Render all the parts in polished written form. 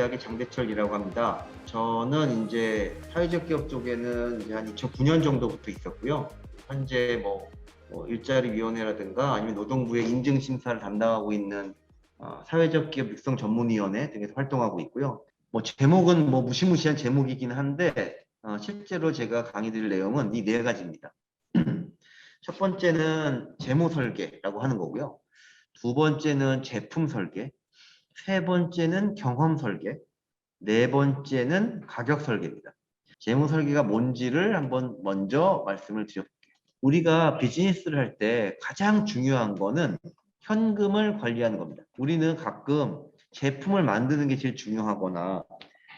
경영대학의 장대철이라고 합니다. 저는 이제 사회적 기업 쪽에는 이제 한 2009년 정도부터 있었고요. 현재 일자리 위원회라든가 아니면 노동부의 인증 심사를 담당하고 있는 사회적 기업 육성 전문위원회 등에서 활동하고 있고요. 제목은 무시무시한 제목이긴 한데 실제로 제가 강의 드릴 내용은 이 네 가지입니다. 첫 번째는 재무 설계라고 하는 거고요. 두 번째는 제품 설계, 세 번째는 경험 설계, 네 번째는 가격 설계입니다. 재무 설계가 뭔지를 한번 먼저 말씀을 드려볼게요. 우리가 비즈니스를 할 때 가장 중요한 거는 현금을 관리하는 겁니다. 우리는 가끔 제품을 만드는 게 제일 중요하거나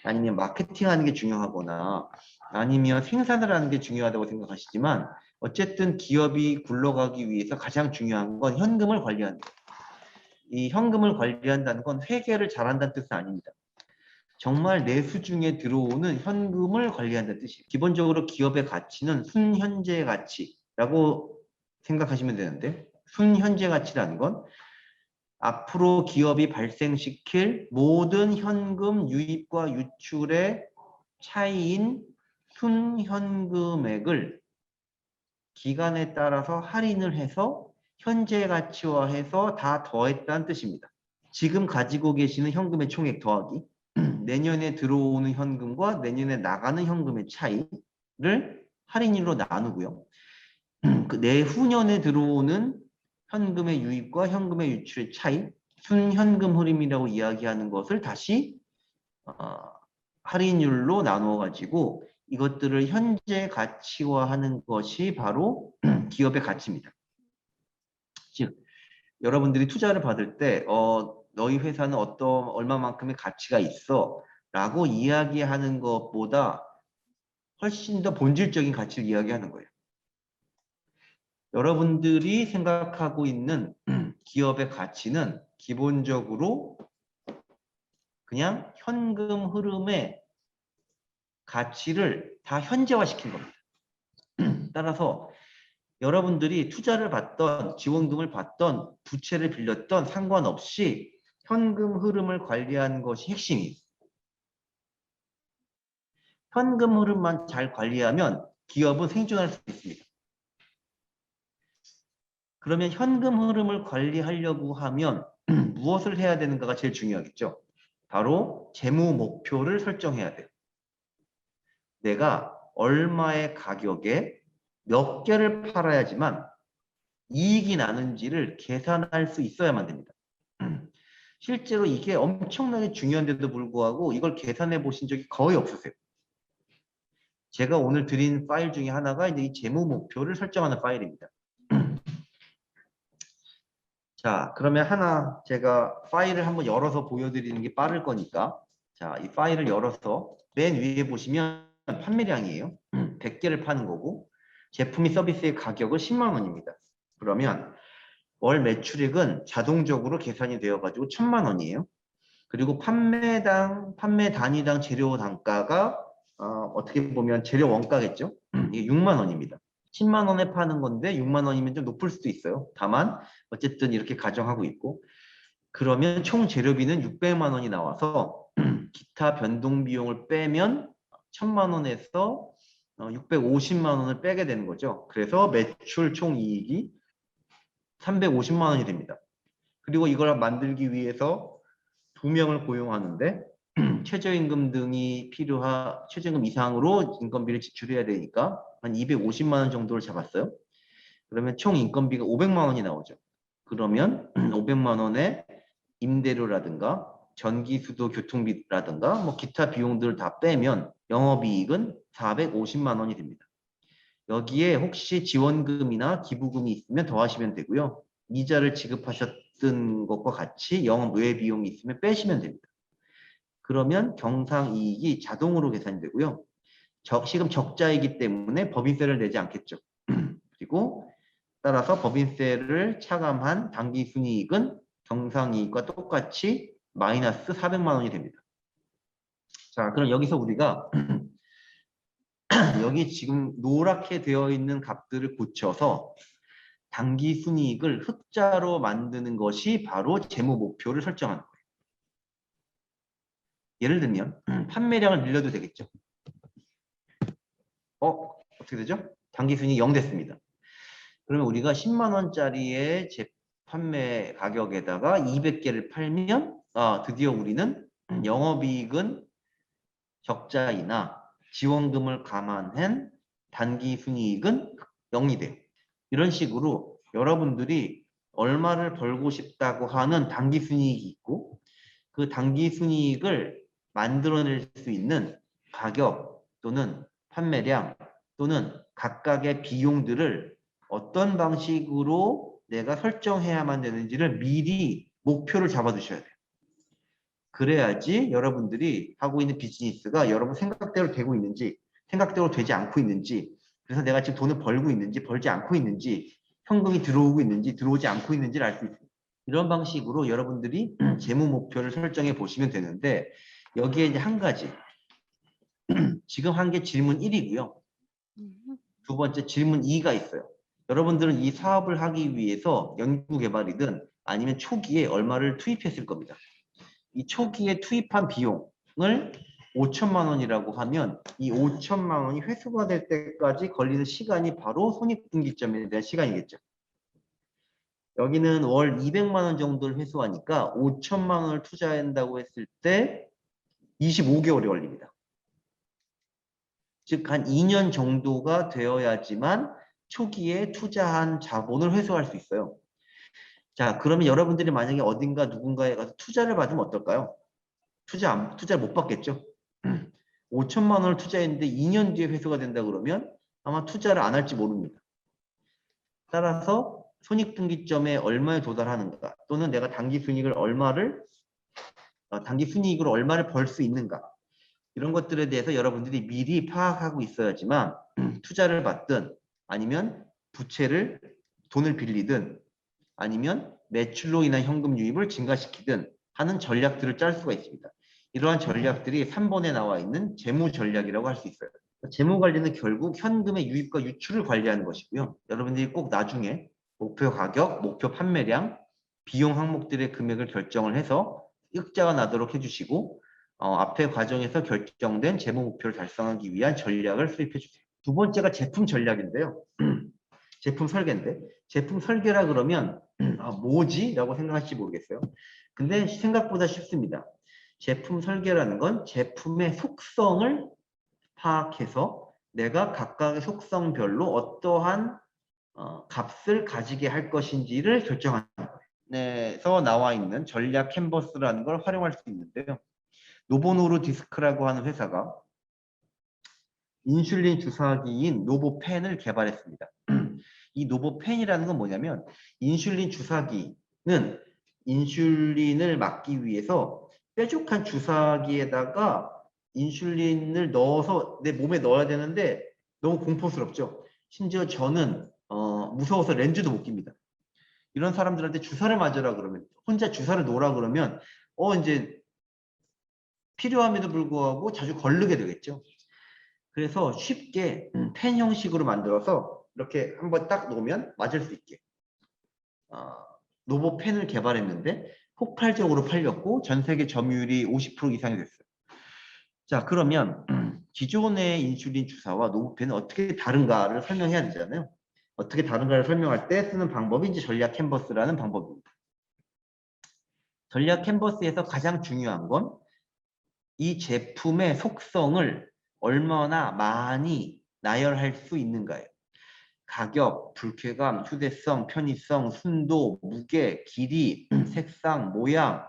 아니면 마케팅하는 게 중요하거나 아니면 생산을 하는 게 중요하다고 생각하시지만 어쨌든 기업이 굴러가기 위해서 가장 중요한 건 현금을 관리하는 거예요. 이 현금을 관리한다는 건 회계를 잘한다는 뜻은 아닙니다. 정말 내수 중에 들어오는 현금을 관리한다는 뜻이에요. 기본적으로 기업의 가치는 순현재 가치라고 생각하시면 되는데, 순현재 가치라는 건 앞으로 기업이 발생시킬 모든 현금 유입과 유출의 차이인 순현금액을 기간에 따라서 할인을 해서 현재 가치화해서 다 더했다는 뜻입니다. 지금 가지고 계시는 현금의 총액 더하기 내년에 들어오는 현금과 내년에 나가는 현금의 차이를 할인율로 나누고요. 그 내후년에 들어오는 현금의 유입과 현금의 유출의 차이, 순현금 흐름이라고 이야기하는 것을 다시 할인율로 나누어 가지고 이것들을 현재 가치화하는 것이 바로 기업의 가치입니다. 즉 여러분들이 투자를 받을 때 너희 회사는 얼마만큼의 가치가 있어 라고 이야기하는 것보다 훨씬 더 본질적인 가치를 이야기하는 거예요. 여러분들이 생각하고 있는 기업의 가치는 기본적으로 그냥 현금 흐름의 가치를 다 현재화시킨 겁니다. 따라서 여러분들이 투자를 받던 지원금을 받던 부채를 빌렸던 상관없이 현금 흐름을 관리하는 것이 핵심이에요. 현금 흐름만 잘 관리하면 기업은 생존할 수 있습니다. 그러면 현금 흐름을 관리하려고 하면 무엇을 해야 되는가가 제일 중요하겠죠. 바로 재무 목표를 설정해야 돼요. 내가 얼마의 가격에 몇 개를 팔아야지만 이익이 나는지를 계산할 수 있어야만 됩니다. 실제로 이게 엄청나게 중요한데도 불구하고 이걸 계산해 보신 적이 거의 없으세요. 제가 오늘 드린 파일 중에 하나가 이제 이 재무 목표를 설정하는 파일입니다. 자, 그러면 제가 파일을 한번 열어서 보여드리는 게 빠를 거니까 자, 이 파일을 열어서 맨 위에 보시면 판매량이에요. 100개를 파는 거고 제품이 서비스의 가격은 10만 원입니다. 그러면 월 매출액은 자동적으로 계산이 되어가지고 1000만 원이에요. 그리고 판매 단위당 재료 단가가 어떻게 보면 재료 원가겠죠? 이게 6만 원입니다. 10만 원에 파는 건데 6만 원이면 좀 높을 수도 있어요. 다만 어쨌든 이렇게 가정하고 있고 그러면 총 재료비는 600만 원이 나와서 기타 변동 비용을 빼면 1000만 원에서 650만 원을 빼게 되는 거죠. 그래서 매출 총 이익이 350만 원이 됩니다. 그리고 이걸 만들기 위해서 2명을 고용하는데 최저임금 등이 최저임금 이상으로 인건비를 지출해야 되니까 한 250만 원 정도를 잡았어요. 그러면 총 인건비가 500만 원이 나오죠. 그러면 500만 원에 임대료라든가 전기, 수도, 교통비라든가 기타 비용들을 다 빼면 영업이익은 450만 원이 됩니다. 여기에 혹시 지원금이나 기부금이 있으면 더하시면 되고요. 이자를 지급하셨던 것과 같이 영업 외 비용이 있으면 빼시면 됩니다. 그러면 경상이익이 자동으로 계산이 되고요. 지금 적자이기 때문에 법인세를 내지 않겠죠. 그리고 따라서 법인세를 차감한 당기순이익은 경상이익과 똑같이 마이너스 400만 원이 됩니다. 자, 그럼 여기서 우리가 여기 지금 노랗게 되어 있는 값들을 고쳐서 당기순이익을 흑자로 만드는 것이 바로 재무 목표를 설정하는 거예요. 예를 들면 판매량을 늘려도 되겠죠. 어떻게 되죠? 당기순이익 0 됐습니다. 그러면 우리가 10만 원짜리의 판매 가격에다가 200개를 팔면 드디어 우리는 영업이익은 적자이나 지원금을 감안한 단기순이익은 0이 돼요. 이런 식으로 여러분들이 얼마를 벌고 싶다고 하는 단기순이익이 있고 그 단기순이익을 만들어낼 수 있는 가격 또는 판매량 또는 각각의 비용들을 어떤 방식으로 내가 설정해야만 되는지를 미리 목표를 잡아두셔야 돼요. 그래야지 여러분들이 하고 있는 비즈니스가 여러분 생각대로 되고 있는지 생각대로 되지 않고 있는지 그래서 내가 지금 돈을 벌고 있는지 벌지 않고 있는지 현금이 들어오고 있는지 들어오지 않고 있는지를 알 수 있어요. 이런 방식으로 여러분들이 재무 목표를 설정해 보시면 되는데 여기에 이제 한 가지 지금 한 게 질문 1이고요. 두 번째 질문 2가 있어요. 여러분들은 이 사업을 하기 위해서 연구개발이든 아니면 초기에 얼마를 투입했을 겁니다. 이 초기에 투입한 비용을 5천만 원이라고 하면 이 5천만 원이 회수가 될 때까지 걸리는 시간이 바로 손익분기점에 대한 시간이겠죠. 여기는 월 200만 원 정도를 회수하니까 5천만 원을 투자한다고 했을 때 25개월이 걸립니다. 즉 한 2년 정도가 되어야지만 초기에 투자한 자본을 회수할 수 있어요. 자, 그러면 여러분들이 만약에 어딘가 누군가에 가서 투자를 받으면 어떨까요? 투자를 못 받겠죠. 5천만 원을 투자했는데 2년 뒤에 회수가 된다 그러면 아마 투자를 안 할지 모릅니다. 따라서 손익분기점에 얼마에 도달하는가 또는 내가 단기순이익으로 얼마를 벌 수 있는가 이런 것들에 대해서 여러분들이 미리 파악하고 있어야지만 투자를 받든 아니면 돈을 빌리든 아니면 매출로 인한 현금 유입을 증가시키든 하는 전략들을 짤 수가 있습니다. 이러한 전략들이 3번에 나와 있는 재무 전략이라고 할 수 있어요. 재무 관리는 결국 현금의 유입과 유출을 관리하는 것이고요. 여러분들이 꼭 나중에 목표 가격, 목표 판매량, 비용 항목들의 금액을 결정을 해서 흑자가 나도록 해주시고 앞의 과정에서 결정된 재무 목표를 달성하기 위한 전략을 수립해 주세요. 두 번째가 제품 전략인데요. 제품 설계인데 제품 설계라 그러면 뭐지? 라고 생각할지 모르겠어요. 근데 생각보다 쉽습니다. 제품 설계라는 건 제품의 속성을 파악해서 내가 각각의 속성별로 어떠한 값을 가지게 할 것인지를 결정하는 거예요. 에서 나와 있는 전략 캔버스라는 걸 활용할 수 있는데요. 노보노르디스크라고 하는 회사가 인슐린 주사기인 노보펜을 개발했습니다. 이 노보펜이라는 건 뭐냐면 인슐린 주사기는 인슐린을 막기 위해서 뾰족한 주사기에다가 인슐린을 넣어서 내 몸에 넣어야 되는데 너무 공포스럽죠. 심지어 저는 무서워서 렌즈도 못 낍니다. 이런 사람들한테 주사를 맞으라 그러면 혼자 주사를 놓으라 그러면 이제 필요함에도 불구하고 자주 걸르게 되겠죠. 그래서 쉽게 펜 형식으로 만들어서 이렇게 한번 딱 놓으면 맞을 수 있게 노보펜을 개발했는데 폭발적으로 팔렸고 전 세계 점유율이 50% 이상이 됐어요. 자, 그러면 기존의 인슐린 주사와 노보펜은 어떻게 다른가를 설명해야 되잖아요. 어떻게 다른가를 설명할 때 쓰는 방법이 이제 전략 캔버스라는 방법입니다. 전략 캔버스에서 가장 중요한 건 이 제품의 속성을 얼마나 많이 나열할 수 있는가예요. 가격, 불쾌감, 휴대성, 편의성, 순도, 무게, 길이, 색상, 모양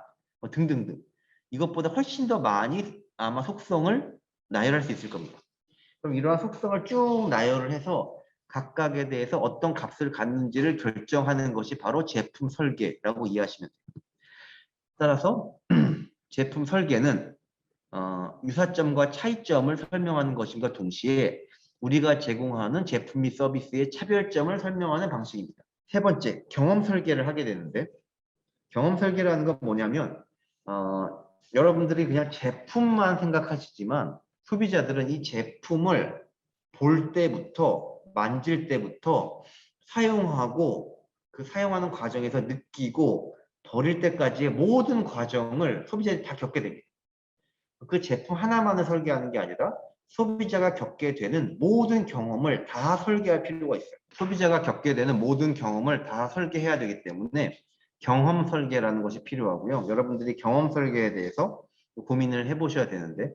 등등등. 이것보다 훨씬 더 많이 아마 속성을 나열할 수 있을 겁니다. 그럼 이러한 속성을 쭉 나열을 해서 각각에 대해서 어떤 값을 갖는지를 결정하는 것이 바로 제품 설계라고 이해하시면 돼요. 따라서 제품 설계는 유사점과 차이점을 설명하는 것임과 동시에 우리가 제공하는 제품 및 서비스의 차별점을 설명하는 방식입니다. 세 번째, 경험 설계를 하게 되는데 경험 설계라는 건 뭐냐면 여러분들이 그냥 제품만 생각하시지만 소비자들은 이 제품을 볼 때부터 만질 때부터 사용하고 그 사용하는 과정에서 느끼고 버릴 때까지의 모든 과정을 소비자들이 다 겪게 됩니다. 그 제품 하나만을 설계하는 게 아니라 소비자가 겪게 되는 모든 경험을 다 설계할 필요가 있어요. 소비자가 겪게 되는 모든 경험을 다 설계해야 되기 때문에 경험 설계라는 것이 필요하고요. 여러분들이 경험 설계에 대해서 고민을 해보셔야 되는데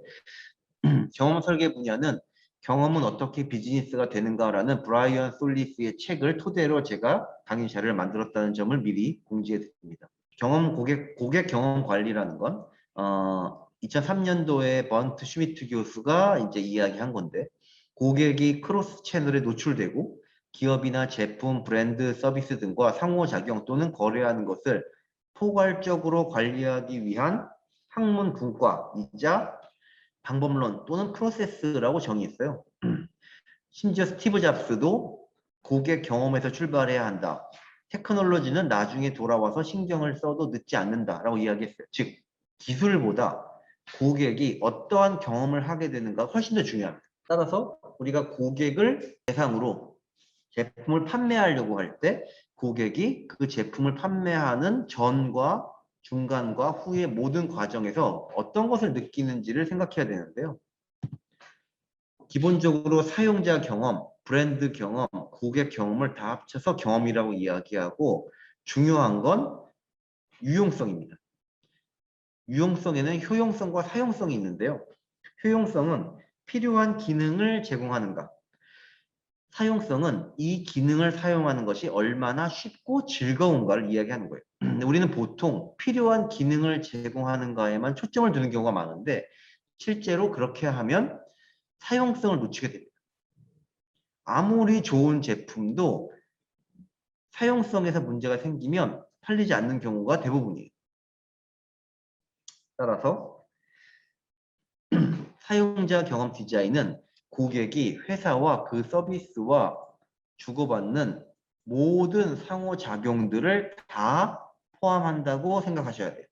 경험 설계 분야는 경험은 어떻게 비즈니스가 되는가라는 브라이언 솔리스의 책을 토대로 제가 강의 자료를 만들었다는 점을 미리 공지해 드립니다. 고객 경험 관리라는 건 2003년도에 번트 슈미트 교수가 이제 이야기한 건데 고객이 크로스 채널에 노출되고 기업이나 제품, 브랜드, 서비스 등과 상호작용 또는 거래하는 것을 포괄적으로 관리하기 위한 학문 분과이자 방법론 또는 프로세스라고 정의했어요. 심지어 스티브 잡스도 고객 경험에서 출발해야 한다. 테크놀로지는 나중에 돌아와서 신경을 써도 늦지 않는다라고 이야기했어요. 즉 기술보다 고객이 어떠한 경험을 하게 되는가 훨씬 더 중요합니다. 따라서 우리가 고객을 대상으로 제품을 판매하려고 할 때 고객이 그 제품을 판매하는 전과 중간과 후의 모든 과정에서 어떤 것을 느끼는지를 생각해야 되는데요. 기본적으로 사용자 경험, 브랜드 경험, 고객 경험을 다 합쳐서 경험이라고 이야기하고 중요한 건 유용성입니다. 유용성에는 효용성과 사용성이 있는데요. 효용성은 필요한 기능을 제공하는가. 사용성은 이 기능을 사용하는 것이 얼마나 쉽고 즐거운가를 이야기하는 거예요. 우리는 보통 필요한 기능을 제공하는가에만 초점을 두는 경우가 많은데 실제로 그렇게 하면 사용성을 놓치게 됩니다. 아무리 좋은 제품도 사용성에서 문제가 생기면 팔리지 않는 경우가 대부분이에요. 따라서 사용자 경험 디자인은 고객이 회사와 그 서비스와 주고받는 모든 상호작용들을 다 포함한다고 생각하셔야 돼요.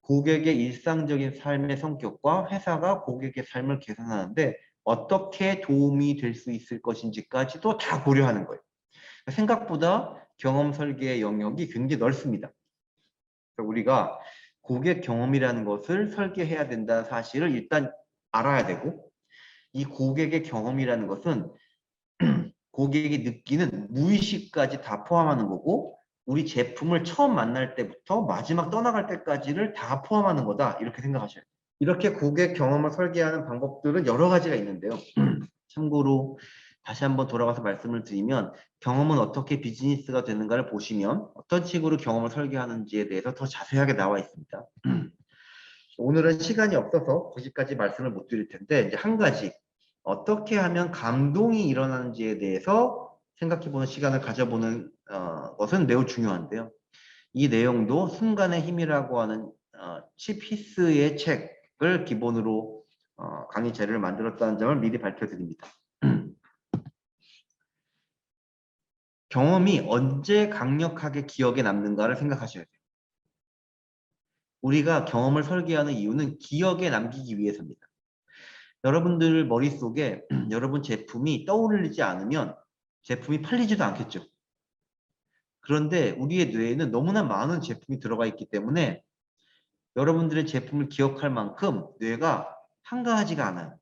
고객의 일상적인 삶의 성격과 회사가 고객의 삶을 개선하는데 어떻게 도움이 될 수 있을 것인지까지도 다 고려하는 거예요. 생각보다 경험 설계의 영역이 굉장히 넓습니다. 우리가 고객 경험이라는 것을 설계해야 된다는 사실을 일단 알아야 되고 이 고객의 경험이라는 것은 고객이 느끼는 무의식까지 다 포함하는 거고 우리 제품을 처음 만날 때부터 마지막 떠나갈 때까지를 다 포함하는 거다 이렇게 생각하셔야 돼요. 이렇게 고객 경험을 설계하는 방법들은 여러 가지가 있는데요. 참고로 다시 한번 돌아가서 말씀을 드리면 경험은 어떻게 비즈니스가 되는가를 보시면 어떤 식으로 경험을 설계하는지에 대해서 더 자세하게 나와 있습니다. 오늘은 시간이 없어서 거기까지 말씀을 못 드릴 텐데 이제 한 가지 어떻게 하면 감동이 일어나는지에 대해서 생각해보는 시간을 가져보는 것은 매우 중요한데요. 이 내용도 순간의 힘이라고 하는 칩 히스의 책을 기본으로 강의 자료를 만들었다는 점을 미리 밝혀드립니다. 경험이 언제 강력하게 기억에 남는가를 생각하셔야 돼요. 우리가 경험을 설계하는 이유는 기억에 남기기 위해서입니다. 여러분들 머릿속에 여러분 제품이 떠오르지 않으면 제품이 팔리지도 않겠죠. 그런데 우리의 뇌에는 너무나 많은 제품이 들어가 있기 때문에 여러분들의 제품을 기억할 만큼 뇌가 한가하지가 않아요.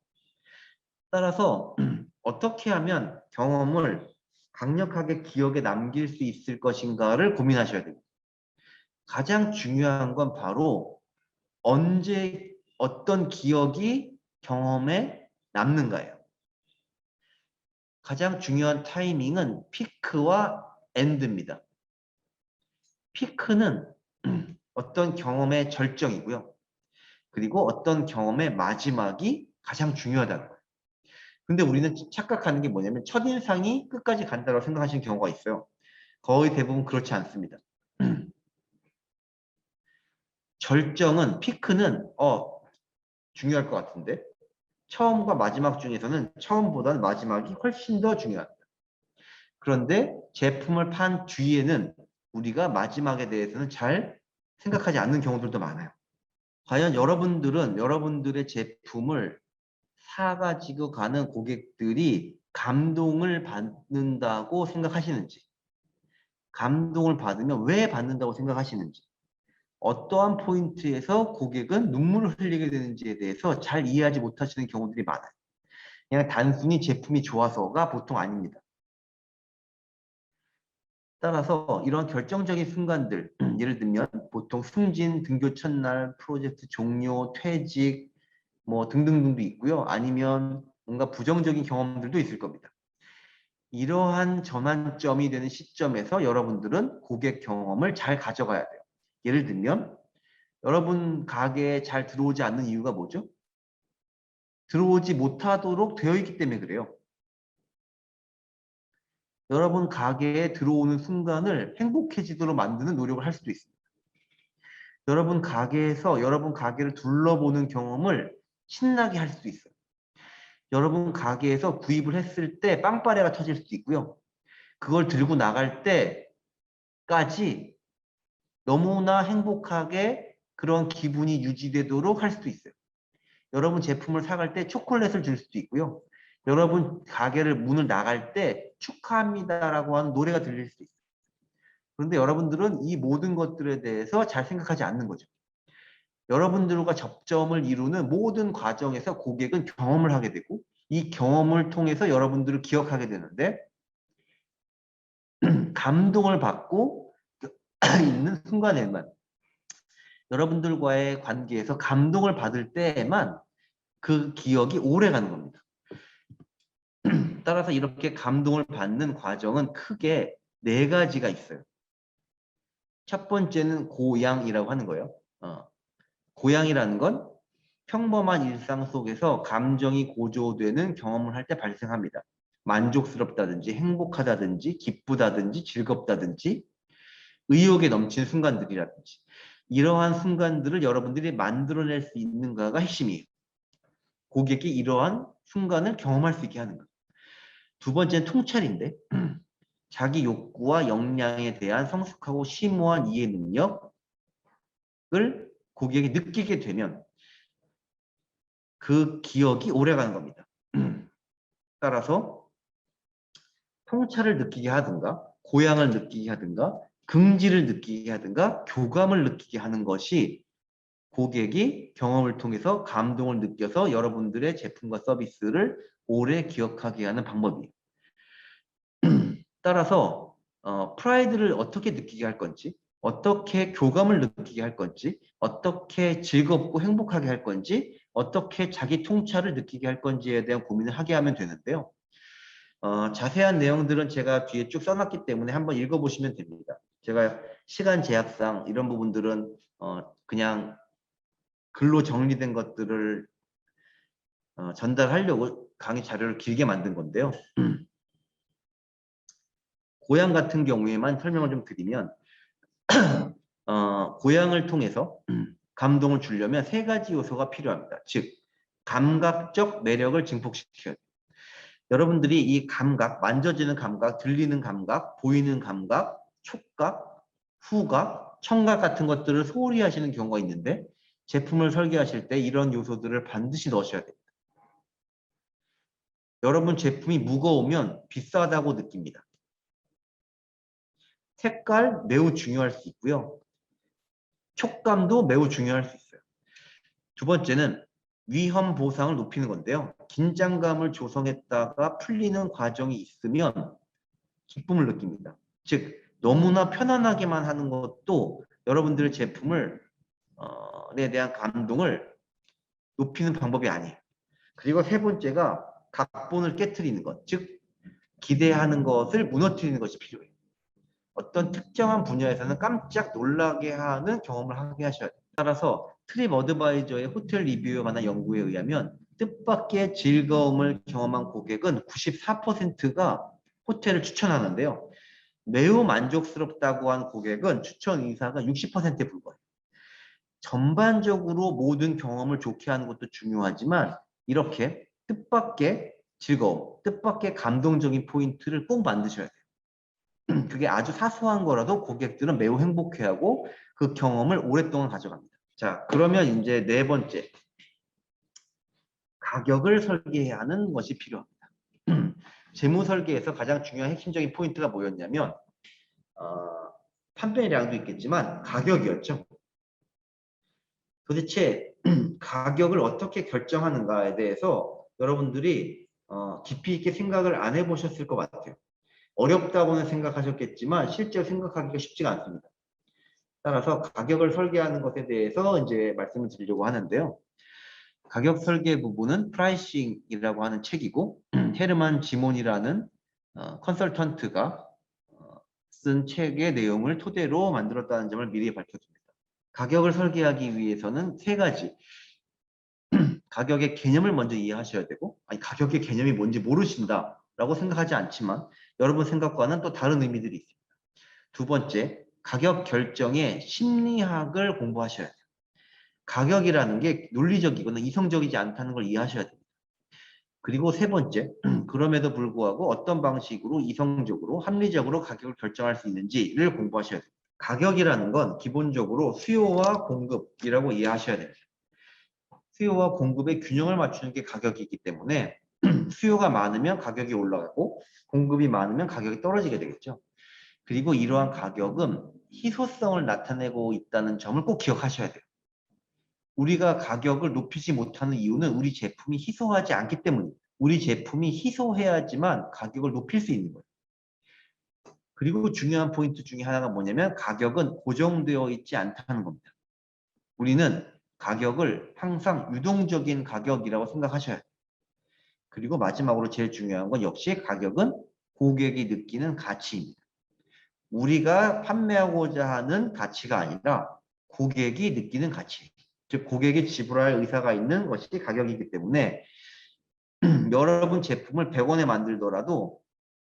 따라서 어떻게 하면 경험을 강력하게 기억에 남길 수 있을 것인가를 고민하셔야 됩니다. 가장 중요한 건 바로 언제 어떤 기억이 경험에 남는가예요. 가장 중요한 타이밍은 피크와 엔드입니다. 피크는 어떤 경험의 절정이고요. 그리고 어떤 경험의 마지막이 가장 중요하다는 거예요. 근데 우리는 착각하는 게 뭐냐면 첫인상이 끝까지 간다고 생각하시는 경우가 있어요. 거의 대부분 그렇지 않습니다. 절정은 피크는 중요할 것 같은데 처음과 마지막 중에서는 처음보다는 마지막이 훨씬 더 중요합니다. 그런데 제품을 판 뒤에는 우리가 마지막에 대해서는 잘 생각하지 않는 경우들도 많아요. 과연 여러분들은 여러분들의 제품을 사가지고 가는 고객들이 감동을 받는다고 생각하시는지, 감동을 받으면 왜 받는다고 생각하시는지, 어떠한 포인트에서 고객은 눈물을 흘리게 되는지에 대해서 잘 이해하지 못하시는 경우들이 많아요. 그냥 단순히 제품이 좋아서가 보통 아닙니다. 따라서 이런 결정적인 순간들, 예를 들면 보통 승진, 등교 첫날, 프로젝트 종료, 퇴직, 뭐 등등등도 있고요. 아니면 뭔가 부정적인 경험들도 있을 겁니다. 이러한 전환점이 되는 시점에서 여러분들은 고객 경험을 잘 가져가야 돼요. 예를 들면 여러분 가게에 잘 들어오지 않는 이유가 뭐죠? 들어오지 못하도록 되어 있기 때문에 그래요. 여러분 가게에 들어오는 순간을 행복해지도록 만드는 노력을 할 수도 있습니다. 여러분 가게에서 여러분 가게를 둘러보는 경험을 신나게 할 수도 있어요. 여러분 가게에서 구입을 했을 때 빵빠레가 터질 수도 있고요. 그걸 들고 나갈 때까지 너무나 행복하게 그런 기분이 유지되도록 할 수도 있어요. 여러분 제품을 사갈 때 초콜릿을 줄 수도 있고요. 여러분 가게를 문을 나갈 때 축하합니다라고 하는 노래가 들릴 수도 있어요. 그런데 여러분들은 이 모든 것들에 대해서 잘 생각하지 않는 거죠. 여러분들과 접점을 이루는 모든 과정에서 고객은 경험을 하게 되고 이 경험을 통해서 여러분들을 기억하게 되는데 감동을 받고 있는 순간에만 여러분들과의 관계에서 감동을 받을 때에만 그 기억이 오래 가는 겁니다. 따라서 이렇게 감동을 받는 과정은 크게 네 가지가 있어요. 첫 번째는 고양이라고 하는 거예요. 고양이라는 건 평범한 일상 속에서 감정이 고조되는 경험을 할 때 발생합니다. 만족스럽다든지 행복하다든지 기쁘다든지 즐겁다든지 의욕에 넘치는 순간들이라든지 이러한 순간들을 여러분들이 만들어낼 수 있는가가 핵심이에요. 고객이 이러한 순간을 경험할 수 있게 하는 것. 두 번째는 통찰인데 자기 욕구와 역량에 대한 성숙하고 심오한 이해 능력을 고객이 느끼게 되면 그 기억이 오래가는 겁니다. 따라서 통찰을 느끼게 하든가 고향을 느끼게 하든가 긍지를 느끼게 하든가 교감을 느끼게 하는 것이 고객이 경험을 통해서 감동을 느껴서 여러분들의 제품과 서비스를 오래 기억하게 하는 방법이에요. 따라서 프라이드를 어떻게 느끼게 할 건지 어떻게 교감을 느끼게 할 건지 어떻게 즐겁고 행복하게 할 건지 어떻게 자기 통찰을 느끼게 할 건지에 대한 고민을 하게 하면 되는데요. 자세한 내용들은 제가 뒤에 쭉 써놨기 때문에 한번 읽어보시면 됩니다. 제가 시간 제약상 이런 부분들은 그냥 글로 정리된 것들을 전달하려고 강의 자료를 길게 만든 건데요. 고향 같은 경우에만 설명을 좀 드리면 고향을 통해서 감동을 주려면 세 가지 요소가 필요합니다. 즉 감각적 매력을 증폭시켜야 돼요. 여러분들이 이 감각, 만져지는 감각, 들리는 감각, 보이는 감각, 촉각, 후각, 청각 같은 것들을 소홀히 하시는 경우가 있는데 제품을 설계하실 때 이런 요소들을 반드시 넣으셔야 됩니다. 여러분 제품이 무거우면 비싸다고 느낍니다. 색깔 매우 중요할 수 있고요. 촉감도 매우 중요할 수 있어요. 두 번째는 위험 보상을 높이는 건데요. 긴장감을 조성했다가 풀리는 과정이 있으면 기쁨을 느낍니다. 즉 너무나 편안하게만 하는 것도 여러분들의 제품을 에 대한 감동을 높이는 방법이 아니에요. 그리고 세 번째가 각본을 깨트리는 것, 즉 기대하는 것을 무너뜨리는 것이 필요해요. 어떤 특정한 분야에서는 깜짝 놀라게 하는 경험을 하게 하셔야 돼요. 따라서 트립 어드바이저의 호텔 리뷰에 관한 연구에 의하면 뜻밖의 즐거움을 경험한 고객은 94%가 호텔을 추천하는데요. 매우 만족스럽다고 한 고객은 추천 의사가 60%에 불과해요. 전반적으로 모든 경험을 좋게 하는 것도 중요하지만 이렇게 뜻밖의 즐거움, 뜻밖의 감동적인 포인트를 꼭 만드셔야 돼요. 그게 아주 사소한 거라도 고객들은 매우 행복해하고 그 경험을 오랫동안 가져갑니다. 자, 그러면 이제 네 번째, 가격을 설계해야 하는 것이 필요합니다. 재무 설계에서 가장 중요한 핵심적인 포인트가 뭐였냐면 판매량도 있겠지만 가격이었죠. 도대체 가격을 어떻게 결정하는가에 대해서 여러분들이 깊이 있게 생각을 안 해보셨을 것 같아요. 어렵다고는 생각하셨겠지만 실제로 생각하기가 쉽지가 않습니다. 따라서 가격을 설계하는 것에 대해서 이제 말씀을 드리려고 하는데요. 가격 설계 부분은 프라이싱이라고 하는 책이고 헤르만 지몬이라는 컨설턴트가 쓴 책의 내용을 토대로 만들었다는 점을 미리 밝혀줍니다. 가격을 설계하기 위해서는 세 가지 가격의 개념을 먼저 이해하셔야 되고, 아니 가격의 개념이 뭔지 모르신다라고 생각하지 않지만 여러분 생각과는 또 다른 의미들이 있습니다. 두 번째, 가격 결정의 심리학을 공부하셔야 돼요. 가격이라는 게 논리적이거나 이성적이지 않다는 걸 이해하셔야 됩니다. 그리고 세 번째, 그럼에도 불구하고 어떤 방식으로 이성적으로 합리적으로 가격을 결정할 수 있는지를 공부하셔야 됩니다. 가격이라는 건 기본적으로 수요와 공급이라고 이해하셔야 됩니다. 수요와 공급의 균형을 맞추는 게 가격이기 때문에 수요가 많으면 가격이 올라가고 공급이 많으면 가격이 떨어지게 되겠죠. 그리고 이러한 가격은 희소성을 나타내고 있다는 점을 꼭 기억하셔야 돼요. 우리가 가격을 높이지 못하는 이유는 우리 제품이 희소하지 않기 때문입니다. 우리 제품이 희소해야지만 가격을 높일 수 있는 거예요. 그리고 중요한 포인트 중에 하나가 뭐냐면 가격은 고정되어 있지 않다는 겁니다. 우리는 가격을 항상 유동적인 가격이라고 생각하셔야 돼요. 그리고 마지막으로 제일 중요한 건 역시 가격은 고객이 느끼는 가치입니다. 우리가 판매하고자 하는 가치가 아니라 고객이 느끼는 가치. 즉 고객이 지불할 의사가 있는 것이 가격이기 때문에 여러분 제품을 100원에 만들더라도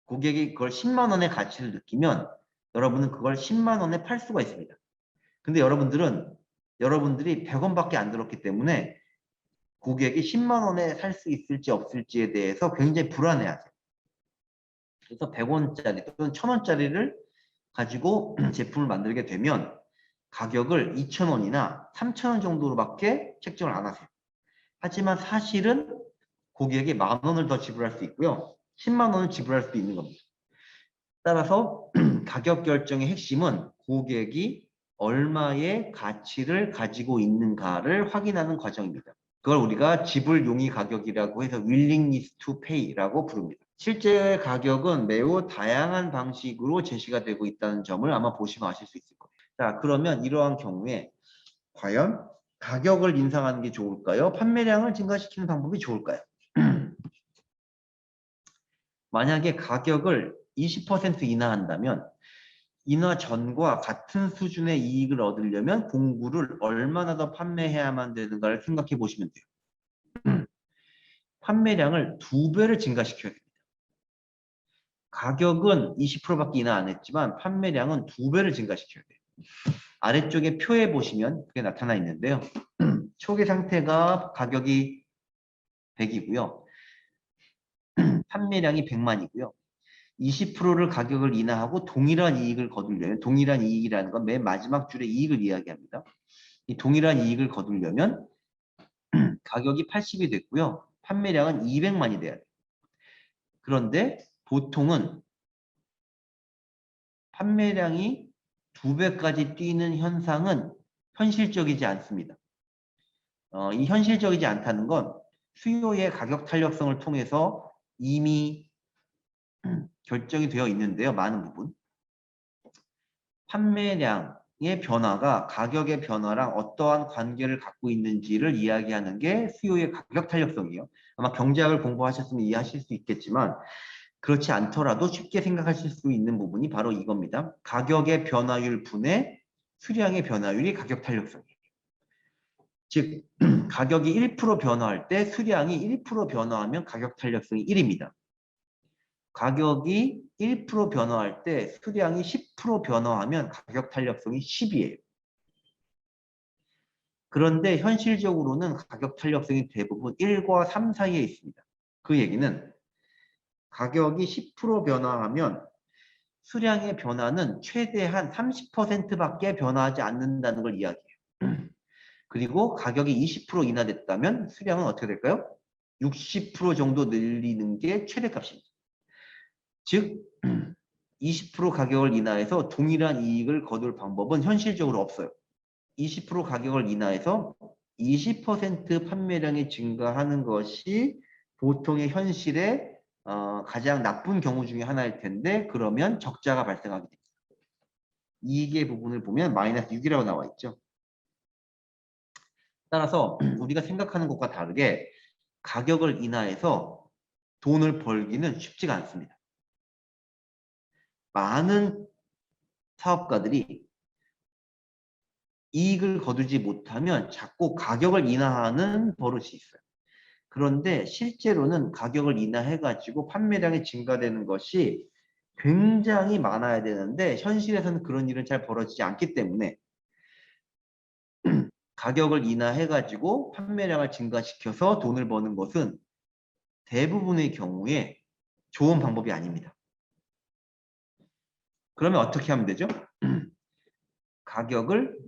고객이 그걸 10만 원의 가치를 느끼면 여러분은 그걸 10만 원에 팔 수가 있습니다. 근데 여러분들이 100원밖에 안 들었기 때문에 고객이 10만 원에 살 수 있을지 없을지에 대해서 굉장히 불안해하세요. 그래서 100원짜리 또는 1000원짜리를 가지고 제품을 만들게 되면 가격을 2,000원이나 3,000원 정도로밖에 책정을 안 하세요. 하지만 사실은 고객이 10,000원을 더 지불할 수 있고요. 10만 원을 지불할 수도 있는 겁니다. 따라서 가격 결정의 핵심은 고객이 얼마의 가치를 가지고 있는가를 확인하는 과정입니다. 그걸 우리가 지불 용의 가격이라고 해서 willingness to pay라고 부릅니다. 실제 가격은 매우 다양한 방식으로 제시가 되고 있다는 점을 아마 보시면 아실 수 있을 거예요. 자, 그러면 이러한 경우에 과연 가격을 인상하는 게 좋을까요? 판매량을 증가시키는 방법이 좋을까요? 만약에 가격을 20% 인하한다면 인하 전과 같은 수준의 이익을 얻으려면 공구를 얼마나 더 판매해야만 되는가를 생각해 보시면 돼요. 판매량을 2배를 증가시켜야 됩니다. 가격은 20%밖에 인하 안 했지만 판매량은 2배를 증가시켜야 돼요. 아래쪽에 표에 보시면 그게 나타나 있는데요. 초기 상태가 가격이 100이고요. 판매량이 100만이고요. 20%를 가격을 인하하고 동일한 이익을 거두려면, 동일한 이익이라는 건 맨 마지막 줄에 이익을 이야기합니다. 이 동일한 이익을 거두려면 가격이 80이 됐고요. 판매량은 200만이 돼야 돼요. 그런데 보통은 판매량이 2배까지 뛰는 현상은 현실적이지 않습니다. 이 현실적이지 않다는 건 수요의 가격 탄력성을 통해서 이미 결정이 되어 있는데요. 많은 부분. 판매량의 변화가 가격의 변화랑 어떠한 관계를 갖고 있는지를 이야기하는 게 수요의 가격 탄력성이에요. 아마 경제학을 공부하셨으면 이해하실 수 있겠지만 그렇지 않더라도 쉽게 생각하실 수 있는 부분이 바로 이겁니다. 가격의 변화율 분의 수량의 변화율이 가격 탄력성이에요. 즉 가격이 1% 변화할 때 수량이 1% 변화하면 가격 탄력성이 1입니다. 가격이 1% 변화할 때 수량이 10% 변화하면 가격 탄력성이 10이에요. 그런데 현실적으로는 가격 탄력성이 대부분 1과 3 사이에 있습니다. 그 얘기는 가격이 10% 변화하면 수량의 변화는 최대한 30%밖에 변화하지 않는다는 걸 이야기해요. 그리고 가격이 20% 인하됐다면 수량은 어떻게 될까요? 60% 정도 늘리는 게 최대값입니다. 즉 20% 가격을 인하해서 동일한 이익을 거둘 방법은 현실적으로 없어요. 20% 가격을 인하해서 20% 판매량이 증가하는 것이 보통의 현실의 가장 나쁜 경우 중에 하나일 텐데 그러면 적자가 발생하게 됩니다. 이익의 부분을 보면 마이너스 6이라고 나와 있죠. 따라서 우리가 생각하는 것과 다르게 가격을 인하해서 돈을 벌기는 쉽지가 않습니다. 많은 사업가들이 이익을 거두지 못하면 자꾸 가격을 인하하는 버릇이 있어요. 그런데 실제로는 가격을 인하해가지고 판매량이 증가되는 것이 굉장히 많아야 되는데 현실에서는 그런 일은 잘 벌어지지 않기 때문에 가격을 인하해가지고 판매량을 증가시켜서 돈을 버는 것은 대부분의 경우에 좋은 방법이 아닙니다. 그러면 어떻게 하면 되죠? 가격을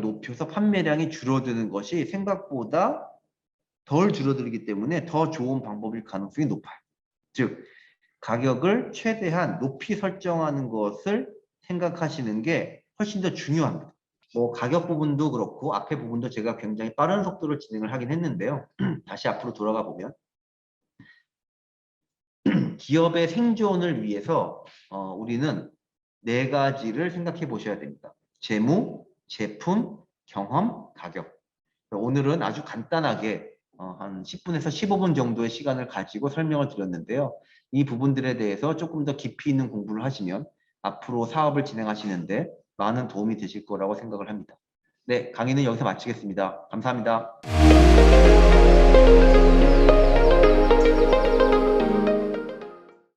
높여서 판매량이 줄어드는 것이 생각보다 덜 줄어들기 때문에 더 좋은 방법일 가능성이 높아요. 즉, 가격을 최대한 높이 설정하는 것을 생각하시는 게 훨씬 더 중요합니다. 뭐 가격 부분도 그렇고 앞에 부분도 제가 굉장히 빠른 속도로 진행을 하긴 했는데요. 다시 앞으로 돌아가 보면 기업의 생존을 위해서 우리는 4가지를 생각해 보셔야 됩니다. 재무, 제품, 경험, 가격. 오늘은 아주 간단하게 한 10분에서 15분 정도의 시간을 가지고 설명을 드렸는데요. 이 부분들에 대해서 조금 더 깊이 있는 공부를 하시면 앞으로 사업을 진행하시는데 많은 도움이 되실 거라고 생각을 합니다. 네, 강의는 여기서 마치겠습니다. 감사합니다.